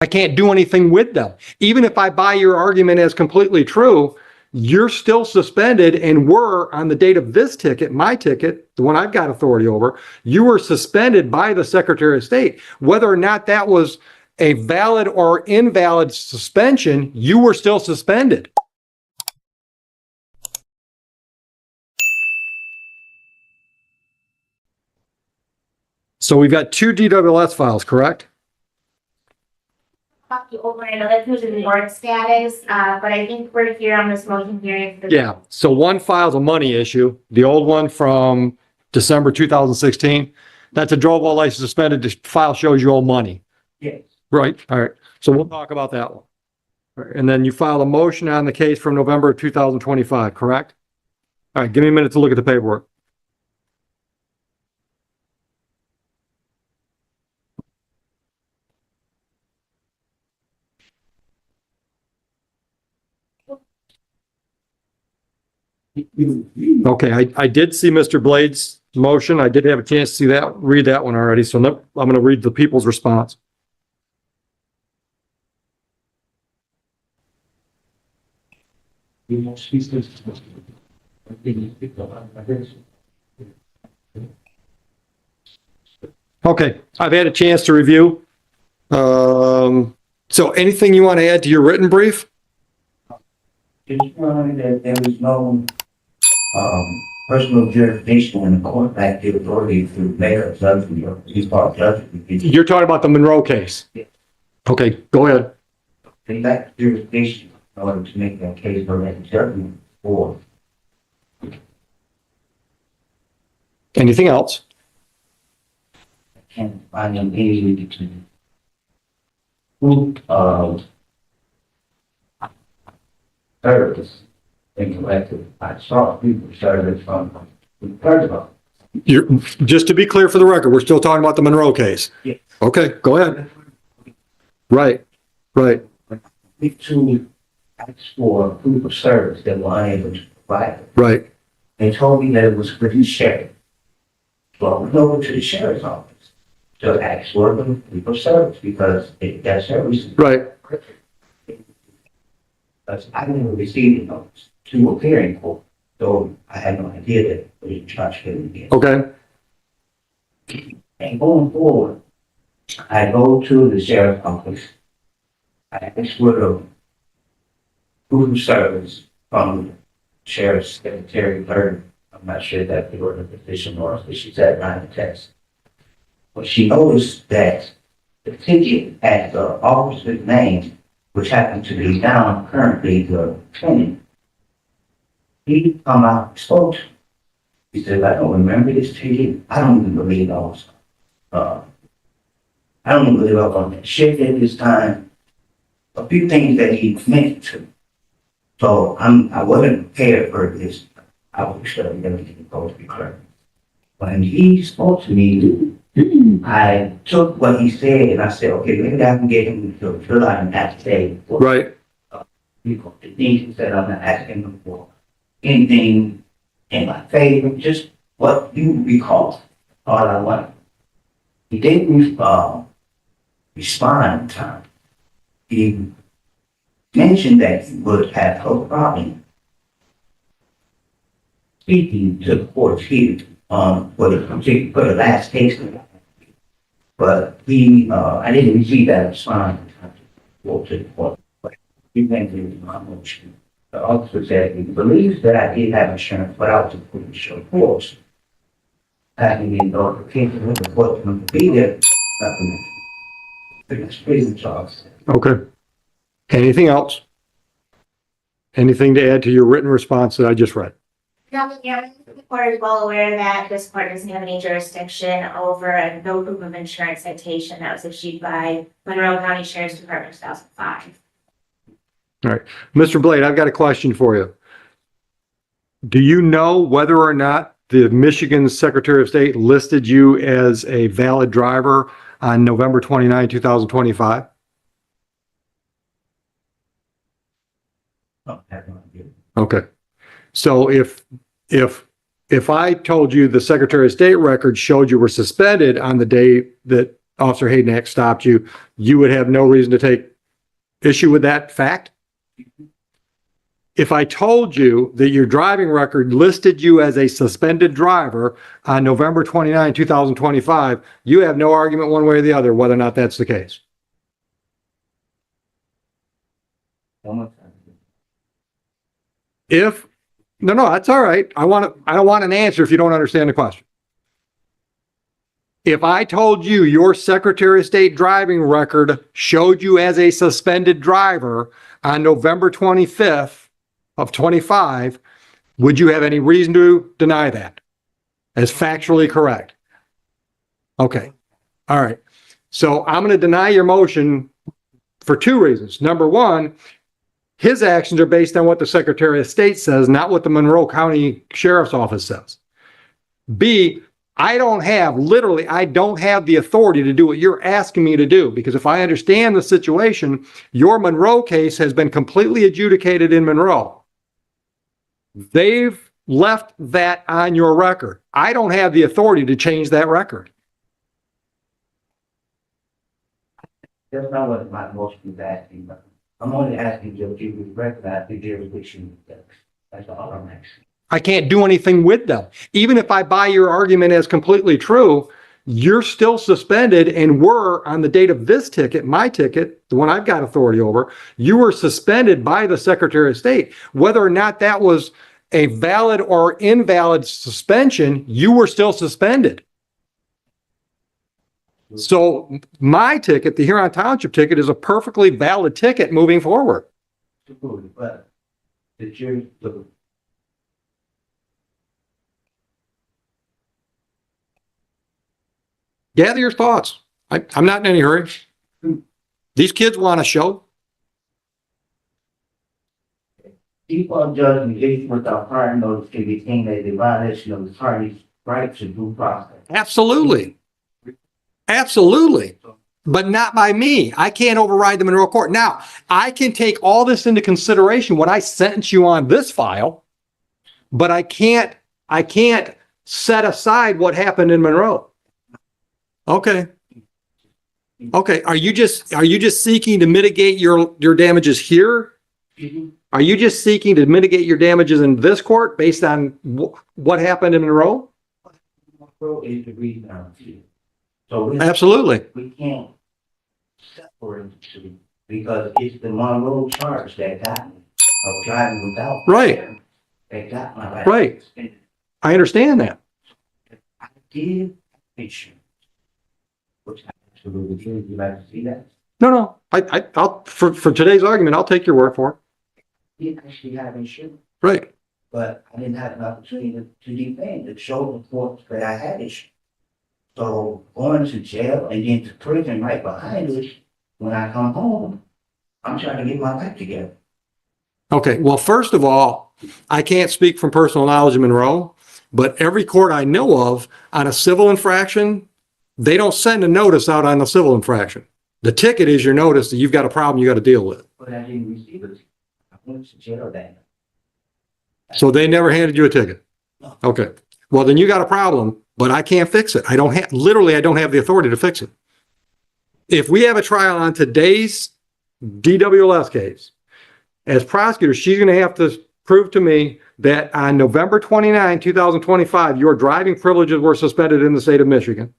I can't do anything with them. Even if I buy your argument as completely true, you're still suspended and were on the date of this ticket, my ticket, the one I've got authority over, you were suspended by the Secretary of State. Whether or not that was a valid or invalid suspension, you were still suspended. So we've got 2 DWS files, correct? Over another who's in board status, but I think we're here on this motion hearing. Yeah, so one file's a money issue, the old one from December 2016. That's a drove while license suspended. The file shows you owe money. Yes. Right, all right. So we'll talk about that one. All right, and then you filed a motion on the case from November of 2025, correct? All right, give me a minute to look at the paperwork. Okay, I did see Mr. Blade's motion. I did have a chance to see that, read that one already. So I'm going to read the people's response. Okay, I've had a chance to review. So anything you want to add to your written brief? Just learned that there was no personal jurisdiction in the court back the authority to make a judgment or default judgment. You're talking about the Monroe case? Yeah. Okay, go ahead. They lack jurisdiction in order to make that case or make a judgment for. Anything else? I can't find them easily to prove service and collective. I saw people service from the You're, just to be clear for the record, we're still talking about the Monroe case? Yes. Okay, go ahead. Right, right. To ask for proof of service that were unable to provide it. Right. They told me that it was for the sheriff. So I went over to the sheriff's office to ask for the proof of service because that service. Right. Because I never received a notice to appear in court, so I had no idea that it was charged again. Okay. And going forward, I go to the sheriff's office. I ask for the proof of service from the sheriff's secretary Bird. I'm not sure that they were the position or if she's at line of test. But she noticed that the ticket had the officer's name, which happened to be down currently the tenant. He come out and spoke to me. He said, I don't remember this ticket. I don't even believe I was, I don't even believe I was on that shift at this time. A few things that he mentioned to me. So I wasn't prepared for this. I was studying everything supposed to be correct. When he spoke to me, I took what he said and I said, okay, maybe I can get him to fill out an affidavit. Right. You know, the things he said, I'm not asking him for anything in my favor, just what you recall, all I want. He didn't respond in time. He mentioned that he would have no problem speaking to the court here for the last case. But I didn't receive that response to the court. But he went to my motion. The officer said he believes that I did have insurance, but I was pretty sure force. Having in order to keep the court to be there, it's prison charge. Okay. Anything else? Anything to add to your written response that I just read? No, yeah, the court is well aware that this court doesn't have any jurisdiction over a no proof of insurance citation that was issued by Monroe County Sheriff's Department in 2005. All right. Mr. Blade, I've got a question for you. Do you know whether or not the Michigan Secretary of State listed you as a valid driver on November 29, 2025? No, I have no idea. Okay. So if I told you the Secretary of State record showed you were suspended on the day that Officer Hayden stopped you, you would have no reason to take issue with that fact? If I told you that your driving record listed you as a suspended driver on November 29, 2025, you have no argument one way or the other whether or not that's the case. One more time. If, no, that's all right. I don't want an answer if you don't understand the question. If I told you your Secretary of State driving record showed you as a suspended driver on November 25th of 25, would you have any reason to deny that as factually correct? Okay. All right. So I'm going to deny your motion for two reasons. Number one, his actions are based on what the Secretary of State says, not what the Monroe County Sheriff's Office says. B, I don't have the authority to do what you're asking me to do, because if I understand the situation, your Monroe case has been completely adjudicated in Monroe. They've left that on your record. I don't have the authority to change that record. That's not what my motion is asking, but I'm only asking you to recognize the jurisdiction. That's all I'm asking. I can't do anything with them. Even if I buy your argument as completely true, you're still suspended and were on the date of this ticket, my ticket, the one I've got authority over, you were suspended by the Secretary of State. Whether or not that was a valid or invalid suspension, you were still suspended. So my ticket, the Huron Township ticket, is a perfectly valid ticket moving forward. But the jury, Gather your thoughts. I'm not in any hurry. These kids want a show. people judge engagement without prior notice can be deemed a violation of the party's right to due process. Absolutely. Absolutely. But not by me. I can't override the Monroe Court. Now, I can take all this into consideration when I sentence you on this file, but I can't set aside what happened in Monroe. Okay. Okay. Are you just seeking to mitigate your damages here? Are you just seeking to mitigate your damages in this court based on what happened in Monroe? Monroe is the reason I'm here. So Absolutely. we can't separate the two because it's the Monroe charge that got me of driving without. Right. That got my life. Right. I understand that. I did insurance, which I absolutely did. Would you like to see that? No. I'll for today's argument, I'll take your word for it. I did actually have insurance, Right. but I didn't have an opportunity to defend, to show the court that I had insurance. So going to jail and then to prison right behind us, when I come home, I'm trying to get my life together. Okay. Well, first of all, I can't speak from personal knowledge of Monroe, but every court I know of on a civil infraction, they don't send a notice out on a civil infraction. The ticket is your notice that you've got a problem you got to deal with. But I didn't receive it. I went to jail that night. So they never handed you a ticket. No. Okay. Well, then you got a problem, but I can't fix it. I don't have the authority to fix it. If we have a trial on today's DWLS case, as prosecutor, she's going to have to prove to me that on November 29, 2025, your driving privileges were suspended in the state of Michigan.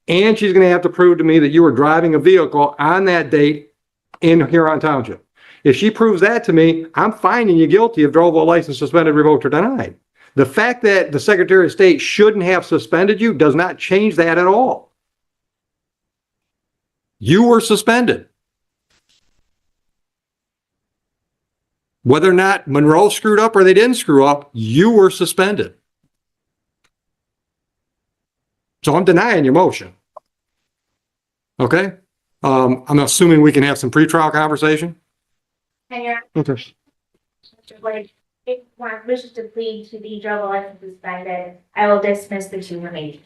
And she's going to have to prove to me that you were driving a vehicle on that date in Huron Township. If she proves that to me, I'm finding you guilty of drove while license suspended, revoked, or denied. The fact that the Secretary of State shouldn't have suspended you does not change that at all. You were suspended. Whether or not Monroe screwed up or they didn't screw up, you were suspended. So I'm denying your motion. Okay? I'm assuming we can have some pretrial conversation. And you're, Okay. Mr. Blake, if one wishes to plead to the drug license suspended, I will dismiss the two remaining.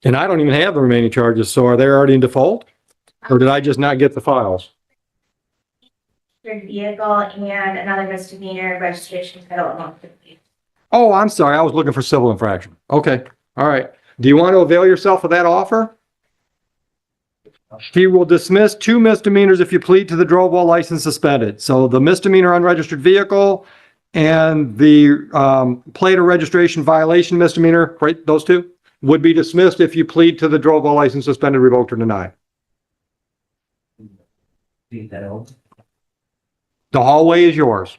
And I don't even have the remaining charges, so are they already in default? Or did I just not get the files? Vehicle and another misdemeanor registration title among the police. Oh, I'm sorry. I was looking for civil infraction. Okay. All right. Do you want to avail yourself of that offer? She will dismiss 2 misdemeanors if you plead to the drove while license suspended. So the misdemeanor unregistered vehicle and the plate or registration violation misdemeanor, right, those 2, would be dismissed if you plead to the drove while license suspended, revoked, or denied. Leave that open. The hallway is yours.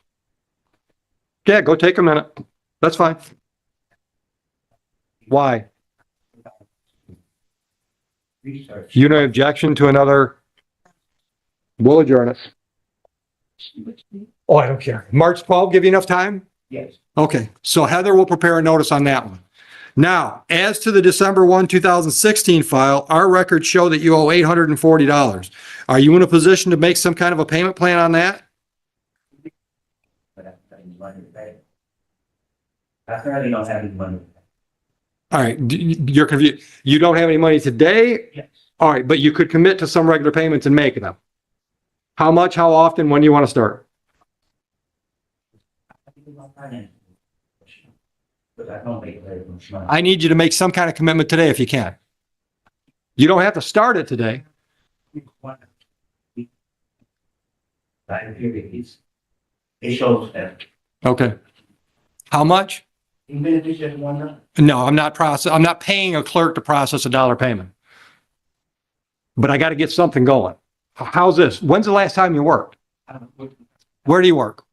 Yeah, go take a minute. That's fine. Why? Research. You no objection to another? We'll adjourn it. Oh, I don't care. March 12th, give you enough time? Yes. Okay, so Heather will prepare a notice on that one. Now, as to the December 1, 2016 file, our records show that you owe $840. Are you in a position to make some kind of a payment plan on that? But I don't have any money to pay. I currently don't have any money. All right, you're confused. You don't have any money today? Yes. All right, but you could commit to some regular payments and make them. How much, how often, when do you want to start? But I don't make very much money. I need you to make some kind of commitment today if you can. You don't have to start it today. It shows that Okay. How much? even if it's just one number. No, I'm not paying a clerk to process a dollar payment. But I got to get something going. How's this? When's the last time you worked? Where do you work?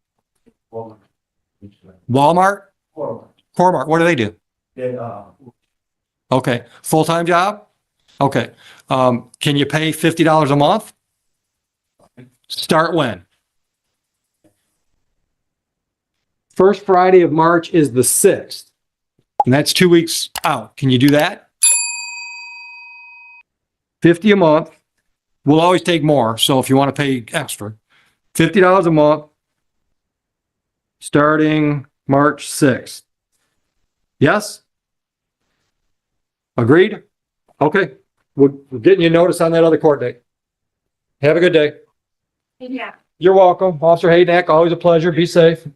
Walmart? Core-Mart, what do they do? Okay, full-time job? Okay, can you pay $50 a month? Start when? First Friday of March is the 6th, and that's 2 weeks out. Can you do that? 50 a month. We'll always take more, so if you want to pay extra, $50 a month, starting March 6th. Yes? Agreed? Okay, we're getting you notice on that other court date. Have a good day. Yeah. You're welcome. Officer Hayden, always a pleasure. Be safe.